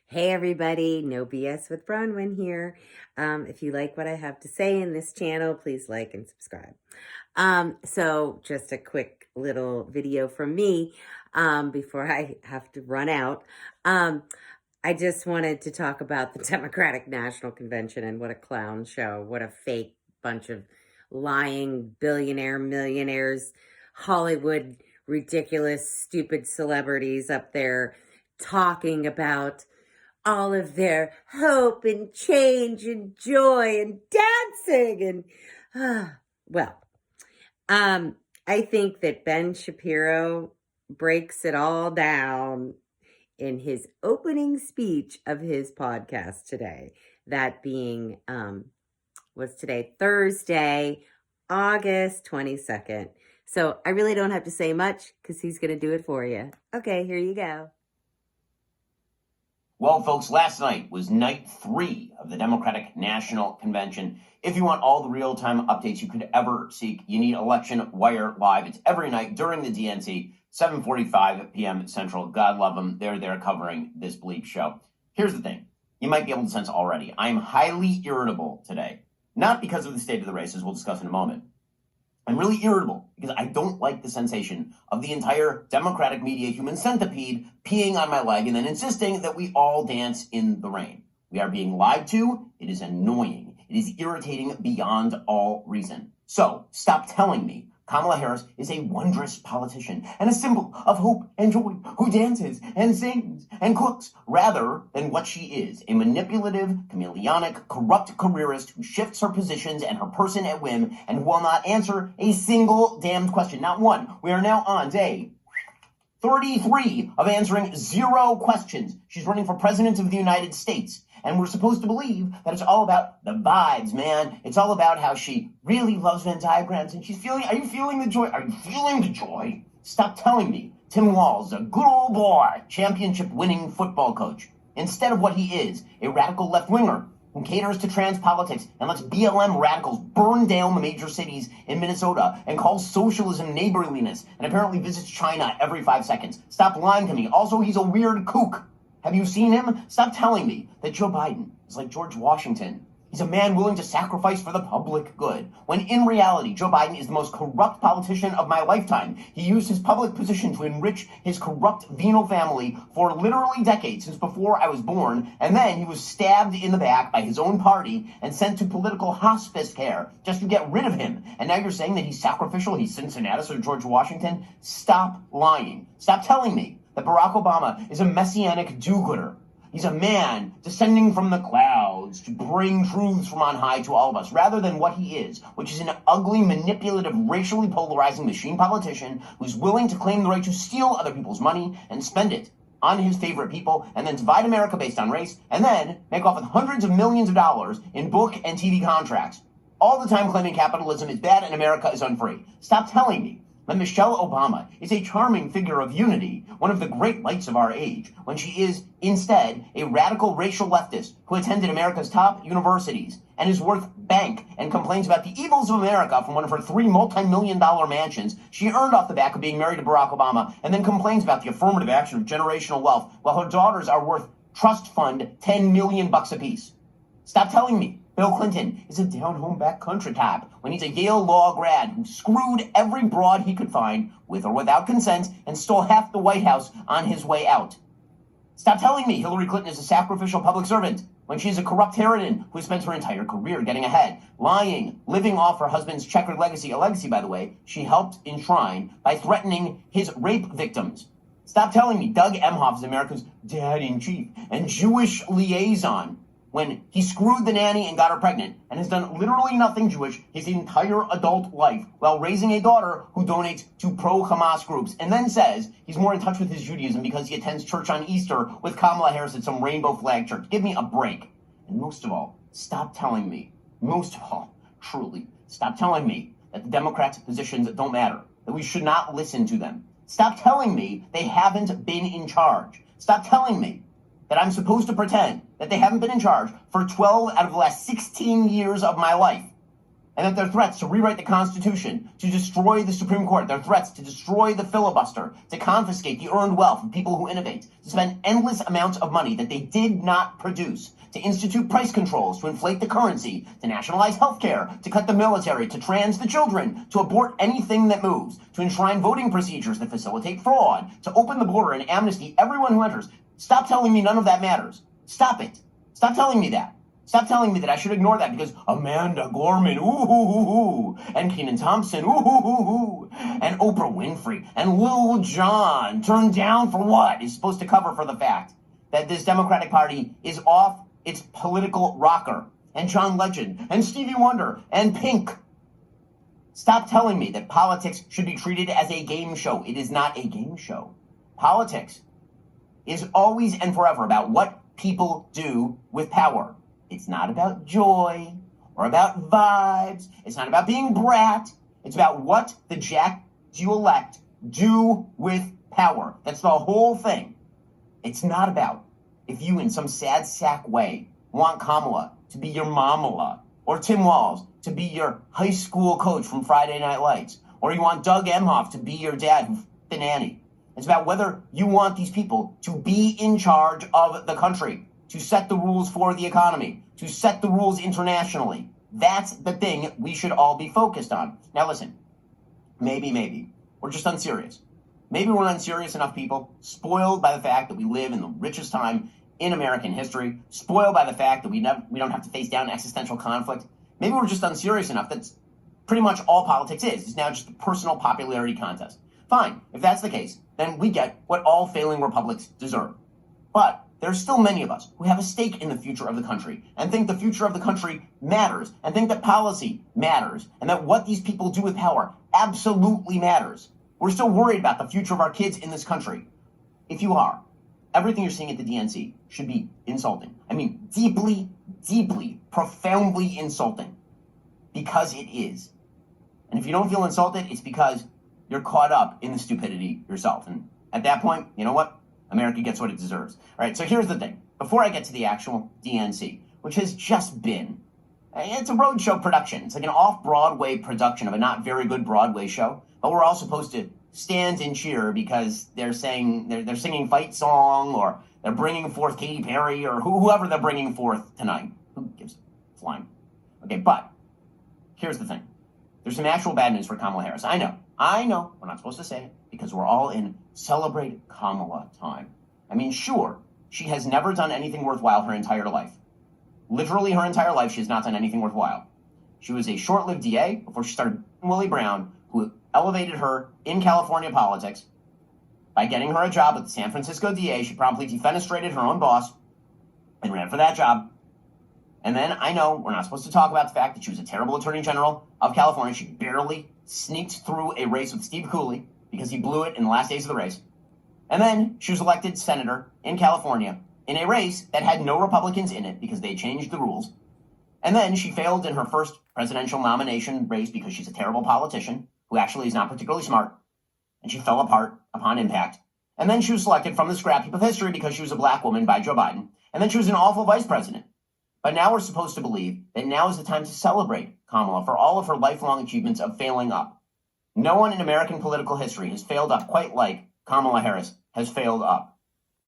Hey everybody, no BS with Bronwyn here. If you like what I have to say in this channel, please like and subscribe. So just a quick little video from me before I have to run out. I just wanted to talk about the Democratic National Convention and what a clown show, what a fake bunch of lying billionaire, millionaires, Hollywood, ridiculous, stupid celebrities up there talking about all of their hope and change and joy and dancing and well, I think that Ben Shapiro breaks it all down in his opening speech of his podcast today. That being was today, Thursday, August 22nd. So I really don't have to say much because he's going to do it for you. Okay, here you go. Well, folks, last night was night 3 of the Democratic National Convention. If you want all the real-time updates you could ever seek, you need Election Wire Live. It's every night during the DNC, 7:45 p.m. Central. God love them. They're there covering this bleep show. Here's the thing. You might be able to sense already. I am highly irritable today. Not because of the state of the race, as we'll discuss in a moment. I'm really irritable because I don't like the sensation of the entire Democratic media human centipede peeing on my leg and then insisting that we all dance in the rain. We are being lied to. It is annoying. It is irritating beyond all reason. So stop telling me Kamala Harris is a wondrous politician and a symbol of hope and joy who dances and sings and cooks rather than what she is, a manipulative, chameleonic, corrupt careerist who shifts her positions and her person at whim and will not answer a single damned question. Not one. We are now on day 33 of answering 0 questions. She's running for president of the United States. And we're supposed to believe that it's all about the vibes, man. It's all about how she really loves Venn diagrams and she's feeling, are you feeling the joy? Are you feeling the joy? Stop telling me Tim Walz, a good old boy, championship winning football coach, instead of what he is, a radical left-winger who caters to trans politics and lets BLM radicals burn down the major cities in Minnesota and calls socialism neighborliness and apparently visits China every 5 seconds. Stop lying to me. Also, he's a weird kook. Have you seen him? Stop telling me that Joe Biden is like George Washington. He's a man willing to sacrifice for the public good. When in reality, Joe Biden is the most corrupt politician of my lifetime. He used his public position to enrich his corrupt venal family for literally decades, since before I was born. And then he was stabbed in the back by his own party and sent to political hospice care just to get rid of him. And now you're saying that he's sacrificial, he's Cincinnatus or George Washington? Stop lying. Stop telling me that Barack Obama is a messianic do-gooder. He's a man descending from the clouds to bring truths from on high to all of us, rather than what he is, which is an ugly, manipulative, racially polarizing machine politician who's willing to claim the right to steal other people's money and spend it on his favorite people, and then divide America based on race, and then make off with hundreds of millions of dollars in book and TV contracts, all the time claiming capitalism is bad and America is unfree. Stop telling me that Michelle Obama is a charming figure of unity, one of the great lights of our age, when she is, instead, a radical racial leftist who attended America's top universities and is worth bank and complains about the evils of America from one of her 3 multi-million-dollar mansions she earned off the back of being married to Barack Obama, and then complains about the affirmative action of generational wealth while her daughters are worth trust fund $10 million apiece. Stop telling me Bill Clinton is a down-home back-country type when he's a Yale law grad who screwed every broad he could find, with or without consent, and stole half the White House on his way out. Stop telling me Hillary Clinton is a sacrificial public servant when she's a corrupt harridan who spent her entire career getting ahead, lying, living off her husband's checkered legacy, a legacy, by the way, she helped enshrine by threatening his rape victims. Stop telling me Doug Emhoff is America's dad-in-chief and Jewish liaison when he screwed the nanny and got her pregnant and has done literally nothing Jewish his entire adult life while raising a daughter who donates to pro-Hamas groups, and then says he's more in touch with his Judaism because he attends church on Easter with Kamala Harris at some rainbow flag church. Give me a break. And most of all, stop telling me, most of all, truly, stop telling me that the Democrats' positions don't matter, that we should not listen to them. Stop telling me they haven't been in charge. Stop telling me that I'm supposed to pretend that they haven't been in charge for 12 out of the last 16 years of my life. and that their threats to rewrite the Constitution, to destroy the Supreme Court, their threats to destroy the filibuster, to confiscate the earned wealth of people who innovate, to spend endless amounts of money that they did not produce, to institute price controls, to inflate the currency, to nationalize health care, to cut the military, to trans the children, to abort anything that moves, to enshrine voting procedures that facilitate fraud, to open the border and amnesty everyone who enters. Stop telling me none of that matters. Stop it. Stop telling me that. Stop telling me that I should ignore that because Amanda Gorman, ooh, and Kenan Thompson, ooh, and Oprah Winfrey, and Lil Jon, turned down for what? Is supposed to cover for the fact that this Democratic Party is off its political rocker, and John Legend, and Stevie Wonder, and Pink. Stop telling me that politics should be treated as a game show. It is not a game show. Politics is always and forever about what people do with power. It's not about joy or about vibes. It's not about being brat. It's about what the jacks you elect do with power. That's the whole thing. It's not about if you, in some sad sack way, want Kamala to be your mamala, or Tim Walz to be your high school coach from Friday Night Lights, or you want Doug Emhoff to be your dad who's the nanny. It's about whether you want these people to be in charge of the country, to set the rules for the economy, to set the rules internationally. That's the thing we should all be focused on. Now listen, maybe we're just unserious. Maybe we're unserious enough people, spoiled by the fact that we live in the richest time in American history, spoiled by the fact that we don't have to face down existential conflict. Maybe we're just unserious enough that's pretty much all politics is. It's now just a personal popularity contest. Fine, if that's the case, then we get what all failing republics deserve. But there's still many of us who have a stake in the future of the country and think the future of the country matters and think that policy matters and that what these people do with power absolutely matters. We're still worried about the future of our kids in this country. If you are, everything you're seeing at the DNC should be insulting. I mean, deeply, profoundly insulting. Because it is. And if you don't feel insulted, it's because you're caught up in the stupidity yourself. And at that point, you know what? America gets what it deserves. All right, so here's the thing. Before I get to the actual DNC, which has just been, it's a roadshow production. It's like an off-Broadway production of a not very good Broadway show. But we're all supposed to stand and cheer because they're singing Fight Song, or they're bringing forth Katy Perry, or whoever they're bringing forth tonight. Who gives a flying? Okay, but here's the thing. There's some actual bad news for Kamala Harris. I know, we're not supposed to say it because we're all in celebrate Kamala time. I mean, sure, she has never done anything worthwhile her entire life. Literally her entire life, she has not done anything worthwhile. She was a short-lived DA before she started Willie Brown, who elevated her in California politics by getting her a job at the San Francisco DA. She promptly defenestrated her own boss and ran for that job. And then I know we're not supposed to talk about the fact that she was a terrible attorney general of California. She barely sneaked through a race with Steve Cooley because he blew it in the last days of the race. And then she was elected senator in California in a race that had no Republicans in it because they changed the rules. And then she failed in her first presidential nomination race because she's a terrible politician who actually is not particularly smart. And she fell apart upon impact. And then she was selected from the scrap heap of history because she was a black woman by Joe Biden. And then she was an awful vice president. But now we're supposed to believe that now is the time to celebrate Kamala for all of her lifelong achievements of failing up. No one in American political history has failed up quite like Kamala Harris has failed up.